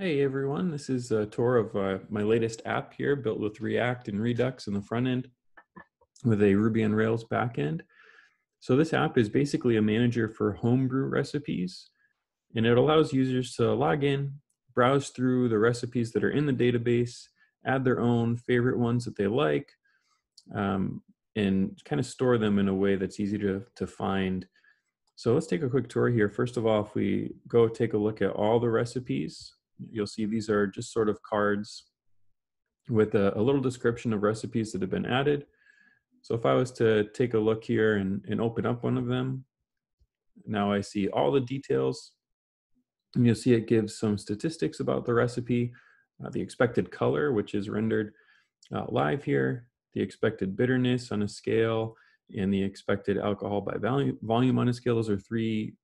Hey everyone, this is a tour of my latest app here, built with React and Redux in the front end with a Ruby on Rails backend. So this app is basically a manager for homebrew recipes, and it allows users to log in, browse through the recipes that are in the database, add their own favorite ones that they like, and kind of store them in a way that's easy to find. So let's take a quick tour here. First of all, if we go take a look at all the recipes, you'll see these are just sort of cards with a little description of recipes that have been added. So if I was to take a look here and open up one of them, now I see all the details. And you'll see it gives some statistics about the recipe, the expected color, which is rendered live here, the expected bitterness on a scale, and the expected alcohol by volume on a scale. Those are three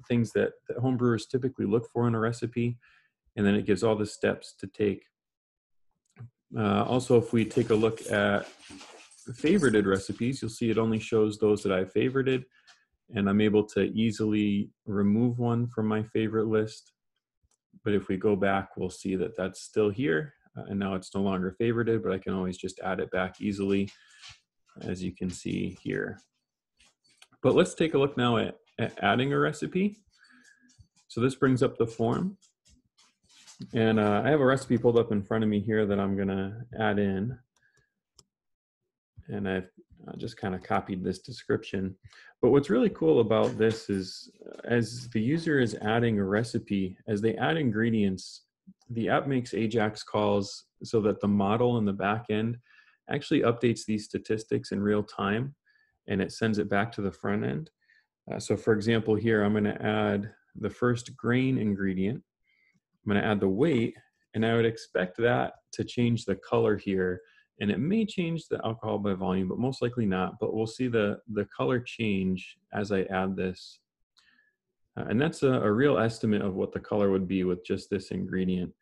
things that homebrewers typically look for in a recipe. And then it gives all the steps to take. Also, if we take a look at favorited recipes, you'll see it only shows those that I've favorited, and I'm able to easily remove one from my favorite list. But if we go back, we'll see that that's still here, and now it's no longer favorited, but I can always just add it back easily, as you can see here. But let's take a look now at adding a recipe. So this brings up the form. And I have a recipe pulled up in front of me here that I'm gonna add in. And I've just kind of copied this description. But what's really cool about this is as the user is adding a recipe, as they add ingredients, the app makes AJAX calls so that the model in the back end actually updates these statistics in real time, and it sends it back to the front end. So for example, here I'm gonna add the first grain ingredient. I'm going to add the weight, and I would expect that to change the color here, and it may change the alcohol by volume, but most likely not. But we'll see the color change as I add this. And that's a real estimate of what the color would be with just this ingredient.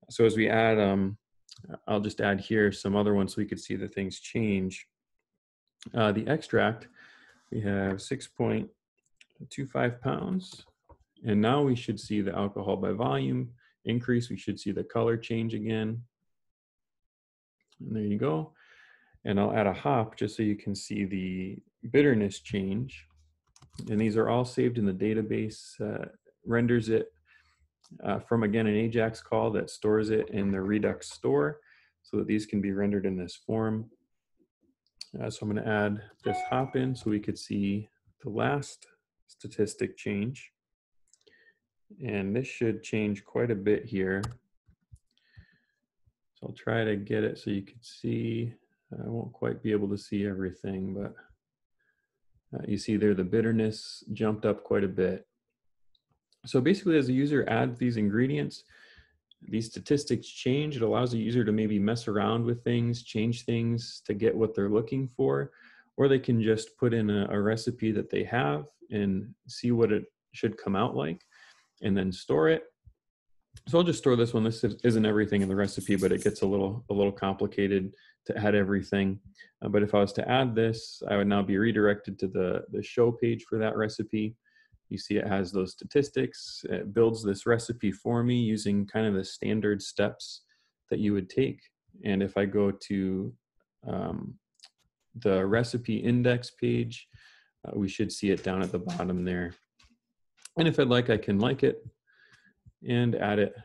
So as we add, I'll just add here some other ones so we could see the things change. The extract, we have 6.25 pounds. And now we should see the alcohol by volume increase. We should see the color change again. And there you go. And I'll add a hop just so you can see the bitterness change. And these are all saved in the database, renders it from, again, an AJAX call that stores it in the Redux store so that these can be rendered in this form. So I'm going to add this hop in so we could see the last statistic change. And this should change quite a bit here. So I'll try to get it so you can see. I won't quite be able to see everything, but you see there the bitterness jumped up quite a bit. So basically, as a user adds these ingredients, these statistics change. It allows the user to maybe mess around with things, change things to get what they're looking for, or they can just put in a recipe that they have and see what it should come out like, and then store it. So I'll just store this one. This isn't everything in the recipe, but it gets a little complicated to add everything. But if I was to add this, I would now be redirected to the show page for that recipe. You see it has those statistics. It builds this recipe for me using kind of the standard steps that you would take. And if I go to the recipe index page, we should see it down at the bottom there. And if I'd like, I can like it and add it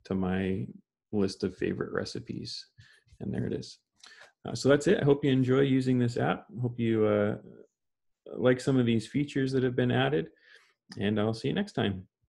to my list of favorite recipes. And there it is. So that's it. I hope you enjoy using this app. I hope you like some of these features that have been added. And I'll see you next time.